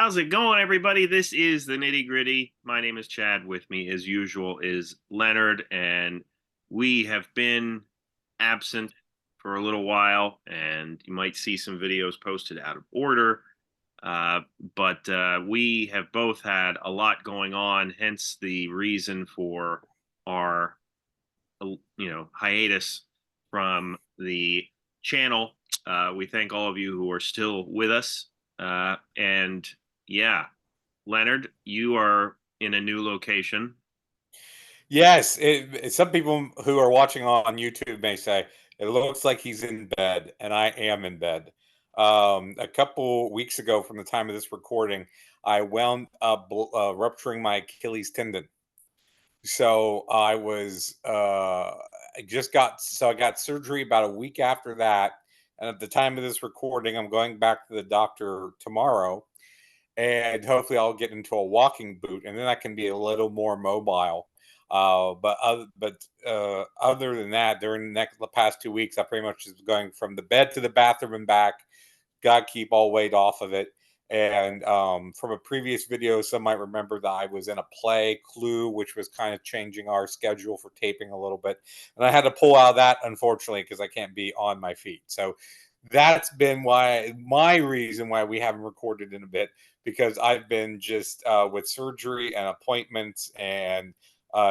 How's it going, everybody? This is the Nitty Gritty. My name is Chad. With me, as usual, is Leonard, and we have been absent for a little while, and you might see some videos posted out of order. Uh, but we have both had a lot going on, hence the reason for our, hiatus from the channel. We thank all of you who are still with us. And yeah, Leonard, you are in a new location. Yes, some people who are watching on YouTube may say it looks like he's in bed, and I am in bed. A couple weeks ago, from the time of this recording, I wound up rupturing my Achilles tendon. So I got surgery about a week after that, and at the time of this recording, I'm going back to the doctor tomorrow, and hopefully I'll get into a walking boot, and then I can be a little more mobile. Other than that, during the past 2 weeks, I pretty much was going from the bed to the bathroom and back. Got to keep all weight off of it. And from a previous video, some might remember that I was in a play, Clue, which was kind of changing our schedule for taping a little bit. And I had to pull out of that, unfortunately, because I can't be on my feet. So that's been my reason why we haven't recorded in a bit, because I've been just with surgery and appointments and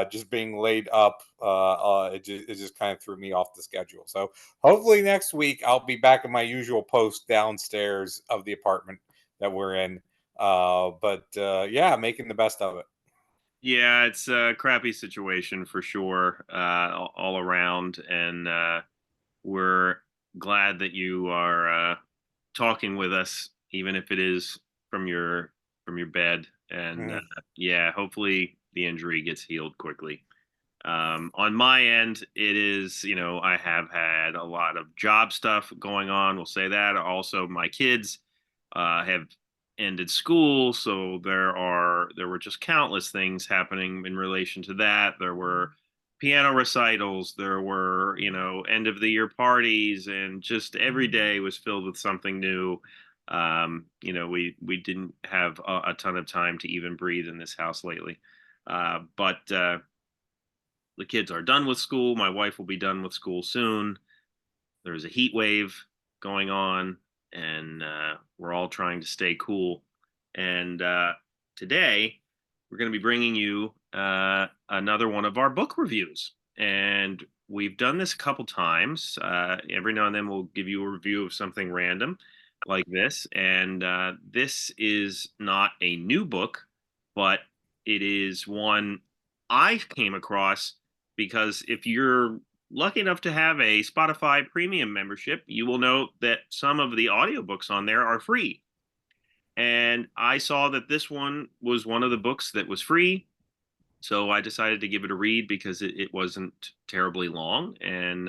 just being laid up. It just kind of threw me off the schedule. So hopefully next week I'll be back in my usual post downstairs of the apartment that we're in. Yeah, making the best of it. Yeah, it's a crappy situation for sure, all around, and we're glad that you are talking with us, even if it is from your bed. And Mm. yeah, hopefully the injury gets healed quickly. On my end, it is, I have had a lot of job stuff going on. We'll say that. Also, my kids have ended school, so there were just countless things happening in relation to that. There were piano recitals, there were, end of the year parties, and just every day was filled with something new. We didn't have a ton of time to even breathe in this house lately. But the kids are done with school. My wife will be done with school soon. There's a heat wave going on, and we're all trying to stay cool. And today, we're going to be bringing you another one of our book reviews. And we've done this a couple times. Every now and then, we'll give you a review of something random like this. And this is not a new book, but it is one I came across because if you're lucky enough to have a Spotify premium membership, you will note that some of the audiobooks on there are free. And I saw that this one was one of the books that was free. So I decided to give it a read because it wasn't terribly long. And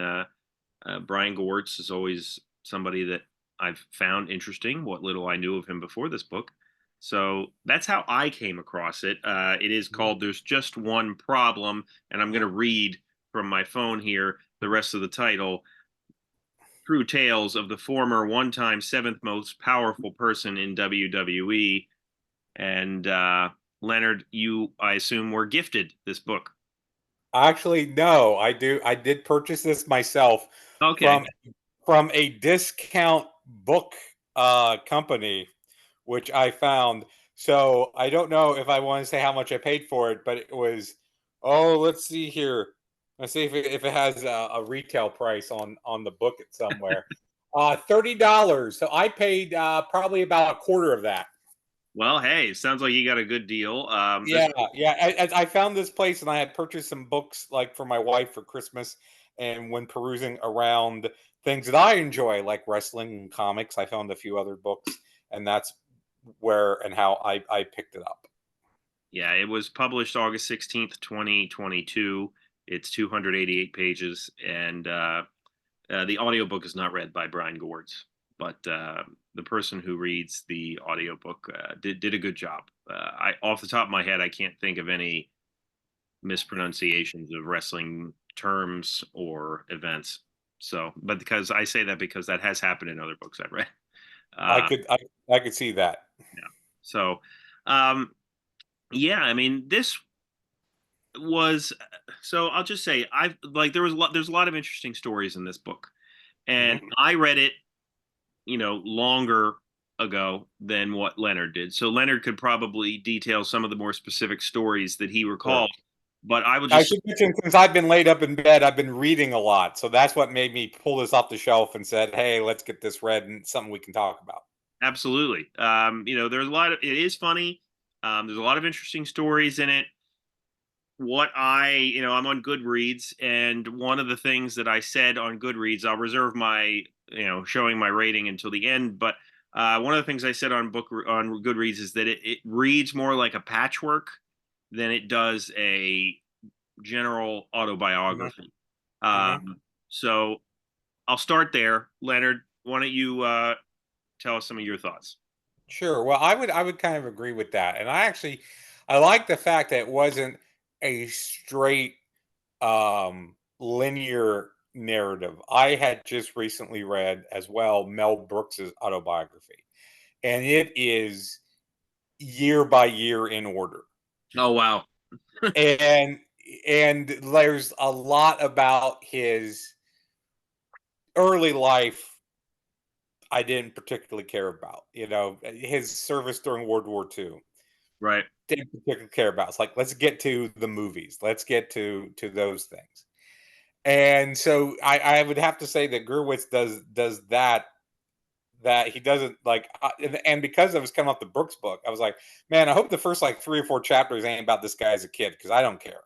Brian Gewirtz is always somebody that I've found interesting, what little I knew of him before this book. So that's how I came across it. It is called There's Just One Problem. And I'm going to read from my phone here the rest of the title. True tales of the former one-time seventh most powerful person in WWE. And Leonard, you, I assume, were gifted this book. Actually, no, I did purchase this myself Okay. from from a discount book company, which I found. So I don't know if I want to say how much I paid for it, but it was, oh, let's see here. Let's see if it has a retail price on the book it somewhere. $30. So I paid probably about a quarter of that. Well, hey, sounds like you got a good deal. This, Yeah. I found this place, and I had purchased some books like for my wife for Christmas. And when perusing around things that I enjoy, like wrestling and comics, I found a few other books, and that's where and how I picked it up. yeah, it was published August 16th, 2022. It's 288 pages, and the audiobook is not read by Brian Gewirtz, but the person who reads the audiobook did a good job. Off the top of my head, I can't think of any mispronunciations of wrestling terms or events. So, but because I say that because that has happened in other books I've read. I Uh, could I, I could see that. yeah. So, um, yeah, I mean, this was so I'll just say I've like there's a lot of interesting stories in this book. And Mhm. I read it, longer ago than what Leonard did. So Leonard could probably detail some of the more specific stories that he Sure. recalled. But I will I just should mention, since I've been laid up in bed, I've been reading a lot, so that's what made me pull this off the shelf and said, "Hey, let's get this read and something we can talk about." absolutely. There's a lot of it is funny. There's a lot of interesting stories in it. I'm on Goodreads, and one of the things that I said on Goodreads, I'll reserve my, showing my rating until the end. But one of the things I said on Goodreads is that it reads more like a patchwork than it does a general Mhm, autobiography. mhm. So I'll start there. Leonard, why don't you tell us some of your thoughts? Sure. Well, I would kind of agree with that, and I like the fact that it wasn't a straight linear narrative. I had just recently read as well Mel Brooks's autobiography, and it is year by year in order. Oh wow. And there's a lot about his early life I didn't particularly care about. His service during World War II Right. didn't particularly care about. It's like, let's get to the movies. Let's get to those things. And so I would have to say that Gerwitz does that he doesn't like, and because I was coming off the Brooks book, I was like, man, I hope the first like 3 or 4 chapters ain't about this guy as a kid because I don't care.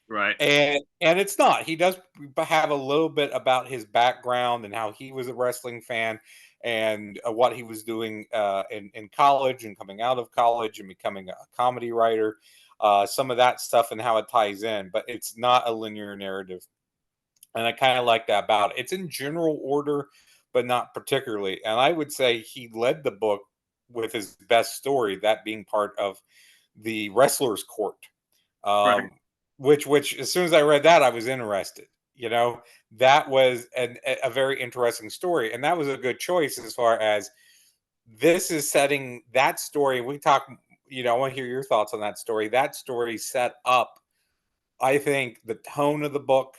Right. And it's not. He does have a little bit about his background and how he was a wrestling fan and what he was doing in college and coming out of college and becoming a comedy writer. Some of that stuff and how it ties in, but it's not a linear narrative. And I kind of like that about it. It's in general order, but not particularly. And I would say he led the book with his best story, that being part of the wrestler's court, Right. um, which as soon as I read that, I was interested. That was a very interesting story, and that was a good choice as far as this is setting that story. We talk, I want to hear your thoughts on that story. That story set up, I think, the tone of the book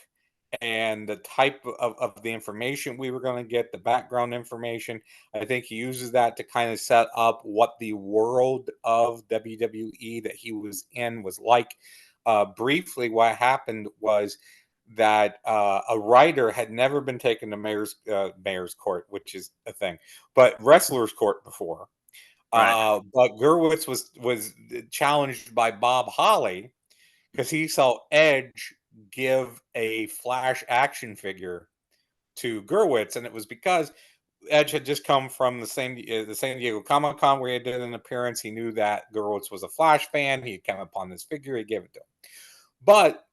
and the type of the information we were going to get, the background information. I think he uses that to kind of set up what the world of WWE that he was in was like. Briefly, what happened was that a writer had never been taken to mayor's court, which is a thing, but wrestler's court before. Right. But Gerwitz was challenged by Bob Holly because he saw Edge give a Flash action figure to Gerwitz, and it was because Edge had just come from the San Diego Comic Con where he did an appearance. He knew that Gerwitz was a Flash fan. He had come upon this figure. He gave it to him, but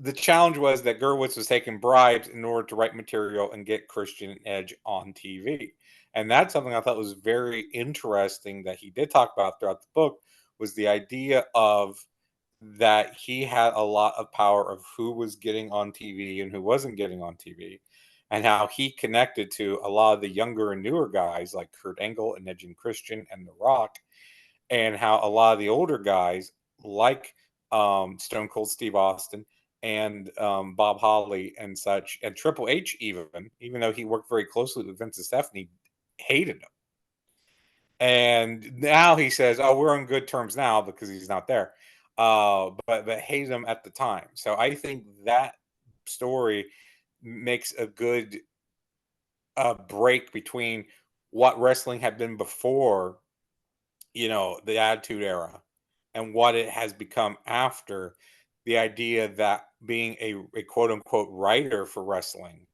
the challenge was that Gerwitz was taking bribes in order to write material and get Christian and Edge on TV. And that's something I thought was very interesting that he did talk about throughout the book was the idea of that he had a lot of power of who was getting on TV and who wasn't getting on TV, and how he connected to a lot of the younger and newer guys like Kurt Angle and Edge and Christian and The Rock, and how a lot of the older guys like Stone Cold Steve Austin and Bob Holly and such, and Triple H even though he worked very closely with Vince and Stephanie, hated him. And now he says, "Oh, we're on good terms now because he's not there." But hated him at the time. So I think that story makes a good break between what wrestling had been before, the Attitude Era, and what it has become after. The idea that being a quote unquote writer for wrestling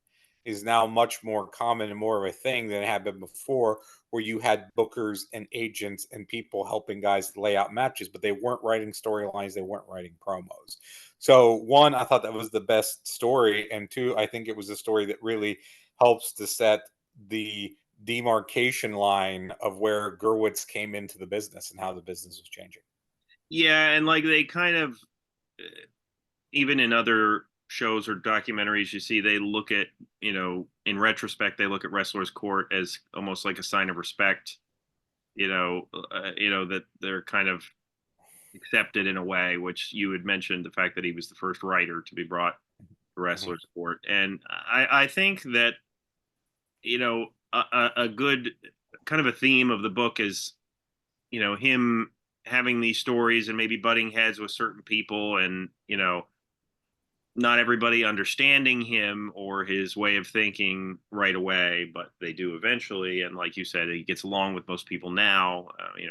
is now much more common and more of a thing than it had been before, where you had bookers and agents and people helping guys lay out matches, but they weren't writing storylines, they weren't writing promos. So, one, I thought that was the best story, and two, I think it was a story that really helps to set the demarcation line of where Gerwitz came into the business and how the business was changing. Yeah, and like they kind of even in other shows or documentaries, you see they look at, in retrospect, they look at Wrestler's Court as almost like a sign of respect. that they're kind of accepted in a way, which you had mentioned the fact that he was the first writer to be brought to Mhm. wrestler sport. And I think that, a good kind of a theme of the book is, him having these stories and maybe butting heads with certain people, and, not everybody understanding him or his way of thinking right away, but they do eventually. And like you said, he gets along with most people now.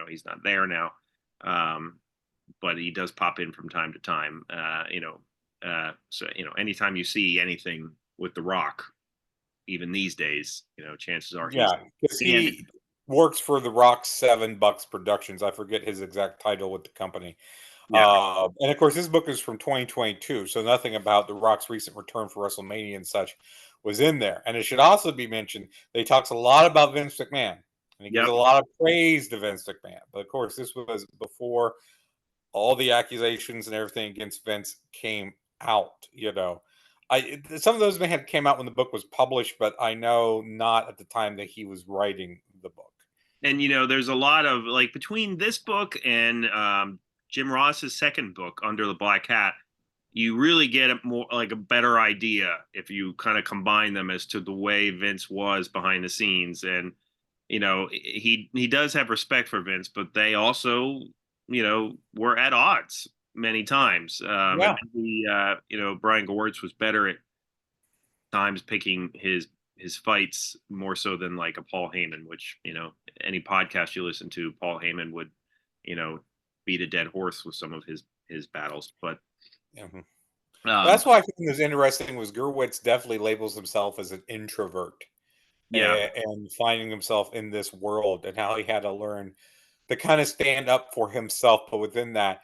He's not there now, um, but he does pop in from time to time. So anytime you see anything with The Rock, even these days, chances are he's Yeah, because and he works for The Rock's 7 Bucks Productions. I forget his exact title with the company. yeah, And of course, this book is from 2022, so nothing about The Rock's recent return for WrestleMania and such was in there. And it should also be mentioned that he talks a lot about Vince McMahon, and he gives yep, a lot of praise to Vince McMahon. But of course, this was before all the accusations and everything against Vince came out. Some of those may have came out when the book was published, but I know not at the time that he was writing the book. and there's a lot of, like, between this book and Jim Ross's second book, Under the Black Hat, you really get a more like a better idea if you kind of combine them as to the way Vince was behind the scenes. And he does have respect for Vince, but they also were at odds many times. And Yeah, maybe Brian Gewirtz was better at times picking his fights more so than like a Paul Heyman, which any podcast you listen to, Paul Heyman would you know beat a dead horse with some of his battles. But mhm. um, That's why I think was interesting was Gerwitz definitely labels himself as an introvert, yeah, and finding himself in this world and how he had to learn to kind of stand up for himself, but within that,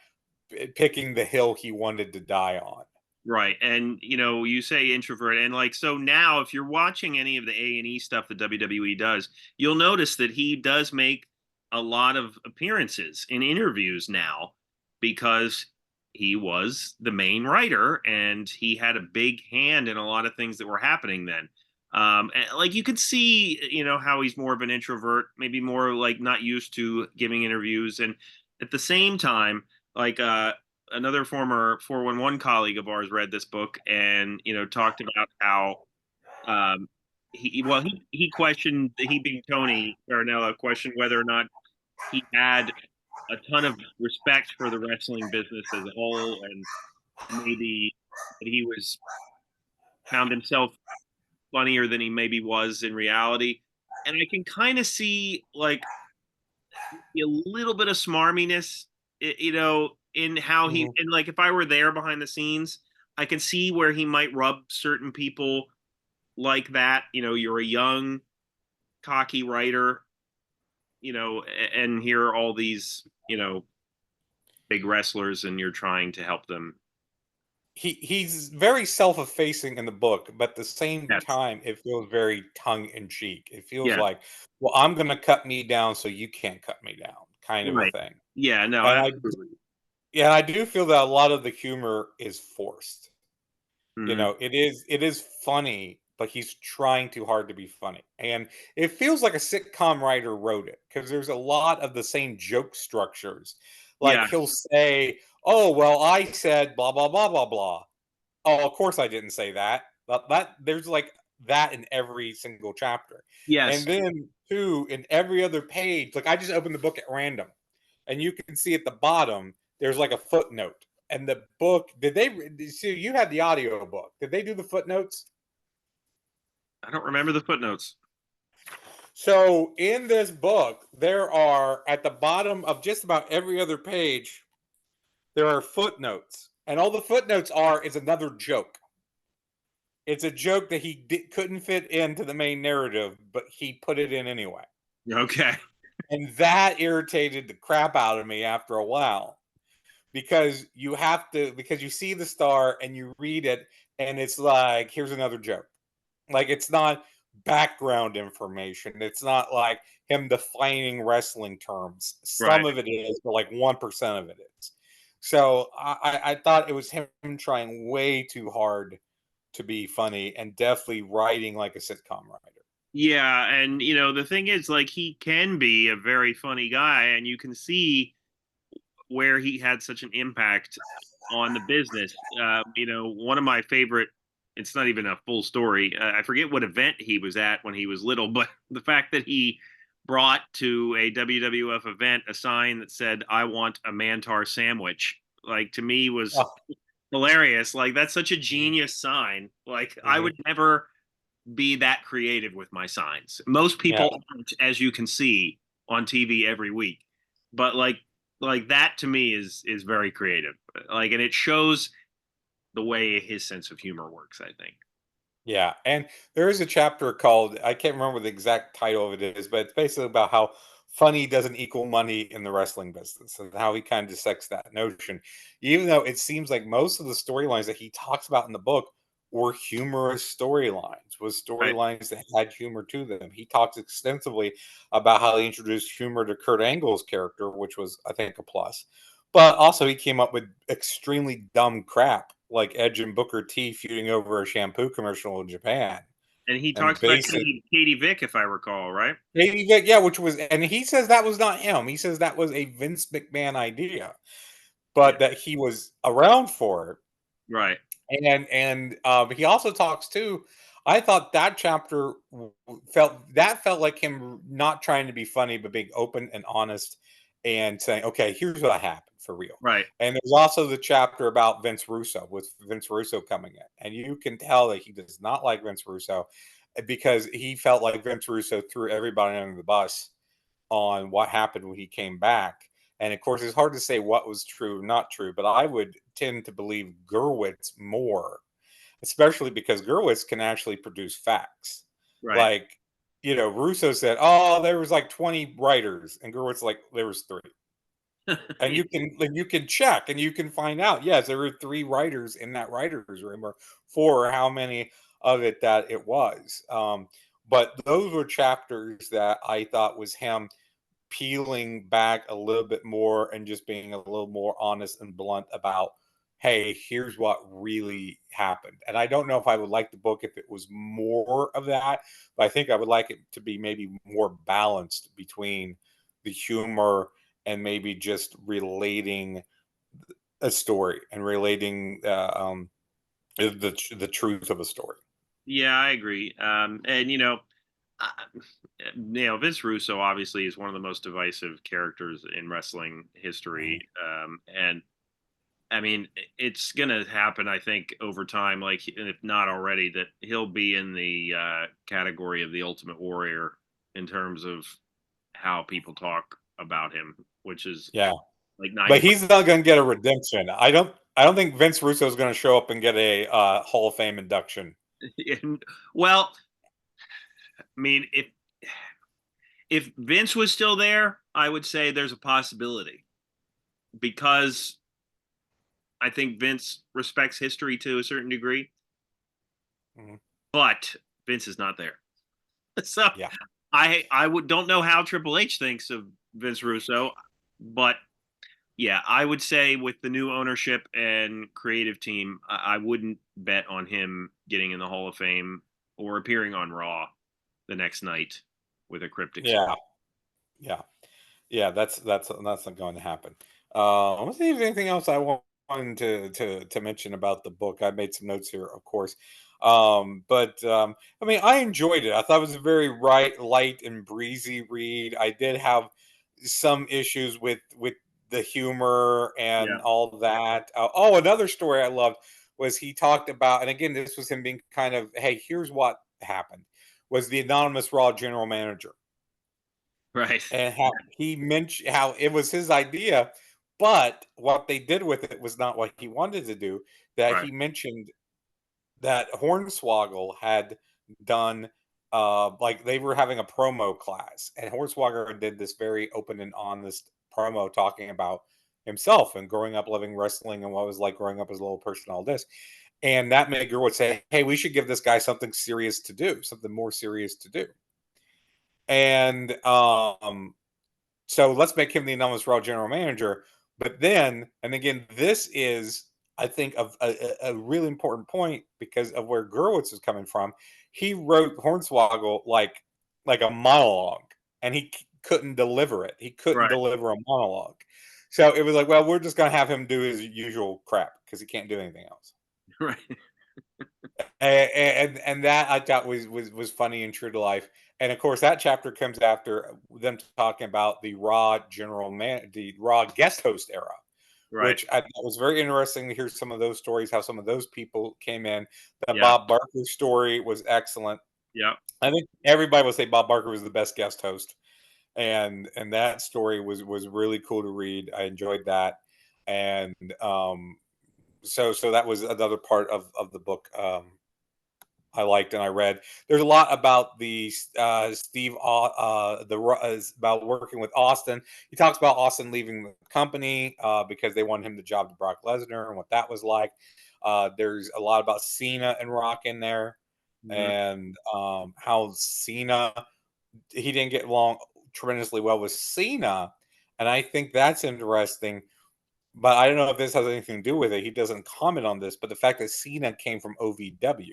picking the hill he wanted to die on. right. And you say introvert, and like, so now if you're watching any of the A&E stuff that WWE does, you'll notice that he does make a lot of appearances in interviews now, because he was the main writer and he had a big hand in a lot of things that were happening then. And like, you could see how he's more of an introvert, maybe more like not used to giving interviews. And at the same time, like, another former 411 colleague of ours read this book and talked about how, um, he questioned, he being Tony Marinella, questioned whether or not he had a ton of respect for the wrestling business as a whole, and maybe that he was found himself funnier than he maybe was in reality. And I can kind of see, like, a little bit of smarminess, in how he, Mhm. and like, if I were there behind the scenes, I can see where he might rub certain people like that. You're a young, cocky writer, and here are all these, big wrestlers, and you're trying to help them. He's very self-effacing in the book, but at the same Yes. time, it feels very tongue in cheek. It feels Yeah. like, well, I'm going to cut me down so you can't cut me down, kind of a Right. thing. Yeah. No. And Absolutely. I do feel that a lot of the humor is forced. Hmm. It is funny, but he's trying too hard to be funny. And it feels like a sitcom writer wrote it because there's a lot of the same joke structures. Like Yeah. he'll say, "Oh, well, I said blah blah blah blah blah." Oh, of course I didn't say that. That there's like that in every single chapter. And Yes. then too, in every other page, like I just opened the book at random, and you can see at the bottom there's like a footnote. And the book, did they see you had the audio book? Did they do the footnotes? I don't remember the footnotes. So in this book, there are at the bottom of just about every other page, there are footnotes. And all the footnotes are is another joke. It's a joke that couldn't fit into the main narrative, but he put it in anyway. Okay. And that irritated the crap out of me after a while because you see the star and you read it and it's like, here's another joke. Like it's not background information. It's not like him defining wrestling terms. Right. Some of it is, but like 1% of it is. So I thought it was him trying way too hard to be funny and definitely writing like a sitcom writer. Yeah, and the thing is, like, he can be a very funny guy, and you can see where he had such an impact on the business. One of my favorite. It's not even a full story. I forget what event he was at when he was little, but the fact that he brought to a WWF event a sign that said "I want a Mantar sandwich," like, to me was Oh, hilarious. Like, that's such a genius sign. Like, I mhm. would never be that creative with my signs. Most Yeah. people aren't, as you can see on TV every week. But like that to me is very creative. Like, and it shows the way his sense of humor works, I think. Yeah, and there is a chapter called, I can't remember what the exact title of it is, but it's basically about how funny doesn't equal money in the wrestling business and how he kind of dissects that notion. Even though it seems like most of the storylines that he talks about in the book were humorous storylines, was Right. storylines that had humor to them. He talks extensively about how he introduced humor to Kurt Angle's character, which was, I think, a plus. But also, he came up with extremely dumb crap like Edge and Booker T feuding over a shampoo commercial in Japan. And he And talks about basic Katie Vick, if I recall, right? yeah, which was, and he says that was not him. He says that was a Vince McMahon idea, Yeah. but that he was around for it. Right. And he also talks too. I thought that chapter felt like him not trying to be funny, but being open and honest and saying, "Okay, here's what happened for real." Right. And there's also the chapter about Vince Russo with Vince Russo coming in, and you can tell that he does not like Vince Russo because he felt like Vince Russo threw everybody under the bus on what happened when he came back. And of course, it's hard to say what was true, not true, but I would tend to believe Gerwitz more, especially because Gerwitz can actually produce facts. Right. Like, Russo said, "Oh, there was like 20 writers," and Gerwitz like there was three. And you can check and you can find out. Yes, there were three writers in that writers' room, or four, or how many of it that it was. But those were chapters that I thought was him peeling back a little bit more and just being a little more honest and blunt about, hey, here's what really happened. And I don't know if I would like the book if it was more of that, but I think I would like it to be maybe more balanced between the humor and maybe just relating a story and relating the truth of a story. Yeah, I agree. And uh, Vince Russo obviously is one of the most divisive characters in wrestling history. Mhm. And I mean, it's gonna happen, I think, over time. Like, if not already, that he'll be in the category of the Ultimate Warrior in terms of how people talk about him, which is Yeah. like But 90. he's not going to get a redemption. I don't think Vince Russo is going to show up and get a Hall of Fame induction. Well, I mean, if Vince was still there, I would say there's a possibility, because I think Vince respects history to a certain degree, Mhm. but Vince is not there. So Yeah. I would don't know how Triple H thinks of Vince Russo, but yeah, I would say with the new ownership and creative team, I wouldn't bet on him getting in the Hall of Fame or appearing on Raw the next night with a cryptic. Yeah. Yeah. Yeah. That's not going to happen. Let's see if there's anything else I wanted to mention about the book. I made some notes here, of course. But I mean, I enjoyed it. I thought it was a very light and breezy read. I did have some issues with the humor Yeah. and all that. Another story I loved was he talked about, and again, this was him being kind of, hey, here's what happened, was the anonymous Raw general manager, Right. and how he mentioned how it was his idea, but what they did with it was not what he wanted to do. That Right. he mentioned that Hornswoggle had done, like they were having a promo class, and Hornswoggle did this very open and honest promo talking about himself and growing up loving wrestling and what it was like growing up as a little person, all this. And that made Gerwood say, hey, we should give this guy something serious to do, something more serious to do. And so let's make him the anonymous Raw general manager. But then, and again, this is, I think, of a really important point because of where Gerwitz is coming from. He wrote Hornswoggle like like a monologue, and he couldn't deliver it. He couldn't Right. deliver a monologue. So it was like, well, we're just going to have him do his usual crap because he can't do anything else. Right. And that I thought was funny and true to life. And of course, that chapter comes after them talking about the the Raw guest host era, Right. which I thought was very interesting to hear some of those stories, how some of those people came in. The Yeah. Bob Barker story was excellent. Yeah. I think everybody will say Bob Barker was the best guest host, and that story was really cool to read. I enjoyed that, and so that was another part of the book I liked and I read. There's a lot about the about working with Austin. He talks about Austin leaving the company because they wanted him the job to Brock Lesnar and what that was like. There's a lot about Cena and Rock in there, Hmm. and how Cena, he didn't get along tremendously well with Cena, and I think that's interesting. But I don't know if this has anything to do with it. He doesn't comment on this, but the fact that Cena came from OVW,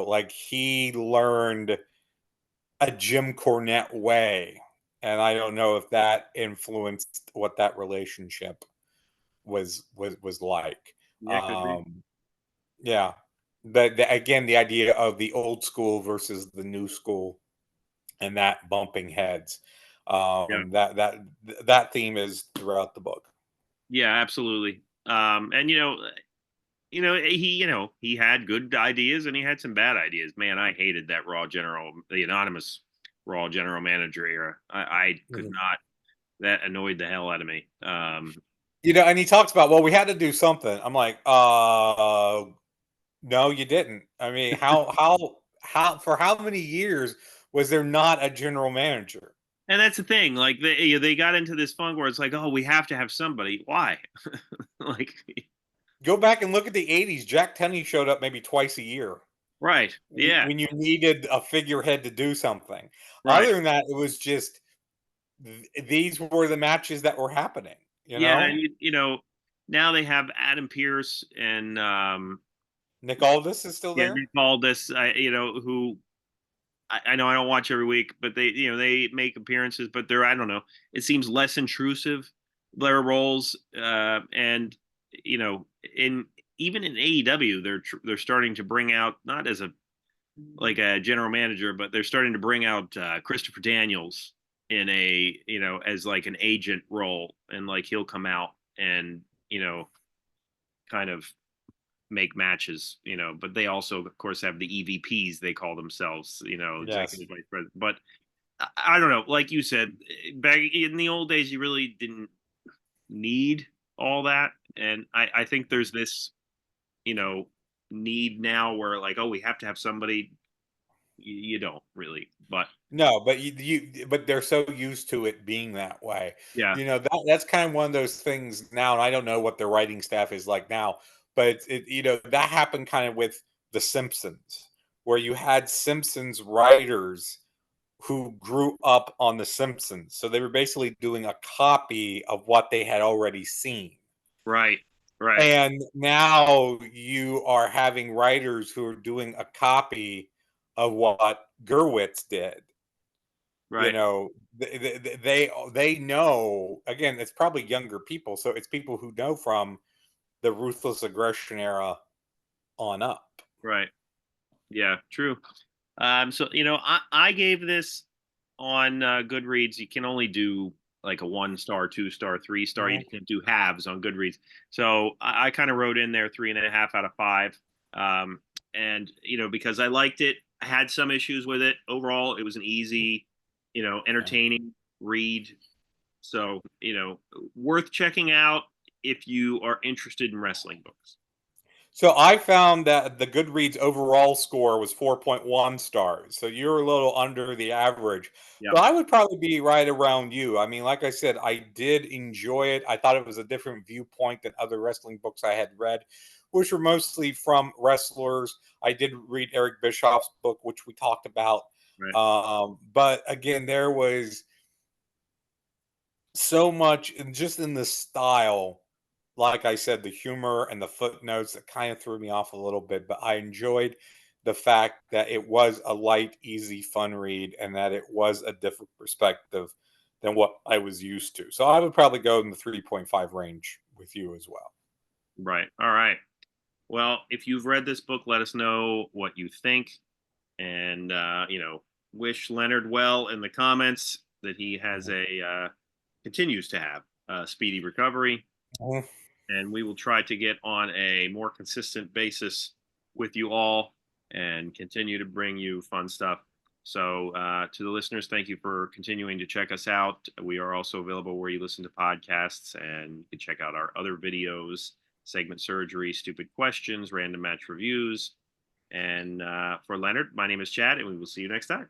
like he learned a Jim Cornette way, and I don't know if that influenced what that relationship was like. Yeah. Could be. Um, yeah, but again, the idea of the old school versus the new school and that bumping heads, Yeah. that theme is throughout the book. Yeah. Absolutely. And he had good ideas and he had some bad ideas. Man, I hated that the anonymous Raw general manager era. I could Mhm. not. That annoyed the hell out of me. And he talks about, well, we had to do something. I'm like, no, you didn't. I mean, how for how many years was there not a general manager? And that's the thing. Like they got into this funk where it's like, oh, we have to have somebody. Why? Like, Go back and look at the 80s. Jack Tunney showed up maybe twice a year right? Yeah. when you needed a figurehead to do something. Right. Other than that, it was just these were the matches that were happening, you Yeah. And know? now they have Adam Pierce and Nick Aldis is still yeah, there. Nick Aldis. Who I know I don't watch every week, but they make appearances, but they're I don't know. It seems less intrusive their roles, and in even in AEW, they're starting to bring out not as a general manager, but they're starting to bring out Christopher Daniels in a as like an agent role, and like he'll come out and kind of make matches, but they also, of course, have the EVPs, they call themselves, Yes. executive vice president. But I don't know, like you said, back in the old days, you really didn't need all that. And I think there's this, you know, need now where like, oh, we have to have somebody. You don't really, but No, but but they're so used to it being that way. yeah, That's kind of one of those things now, and I don't know what the writing staff is like now, but that happened kind of with The Simpsons, where you had Simpsons writers who grew up on The Simpsons. So they were basically doing a copy of what they had already seen. right, right, And now you are having writers who are doing a copy of what Gerwitz did. you right. know they know, again, it's probably younger people, so it's people who know from the ruthless aggression era on up. Right. Yeah, true. So I gave this on Goodreads. You can only do like a 1 star, 2 star, 3 star. You Mhm. can't do halves on Goodreads. So I kind of wrote in there 3.5 out of 5. And because I liked it, I had some issues with it. Overall, it was an easy, Yeah. entertaining read. So worth checking out if you are interested in wrestling books. So I found that the Goodreads overall score was 4.1 stars. So you're a little under the average. Yeah. But I would probably be right around you. I mean, like I said, I did enjoy it. I thought it was a different viewpoint than other wrestling books I had read, which were mostly from wrestlers. I did read Eric Bischoff's book, which we talked about. Right. But again, there was so much just in the style, like I said, the humor and the footnotes that kind of threw me off a little bit, but I enjoyed the fact that it was a light, easy, fun read, and that it was a different perspective than what I was used to. So I would probably go in the 3.5 range with you as well. Right. All right. Well, if you've read this book, let us know what you think, and wish Leonard well in the comments, that he has continues to have a speedy recovery, Mhm. and we will try to get on a more consistent basis with you all and continue to bring you fun stuff. So, to the listeners, thank you for continuing to check us out. We are also available where you listen to podcasts, and you can check out our other videos: segment surgery, stupid questions, random match reviews. And for Leonard, my name is Chad, and we will see you next time.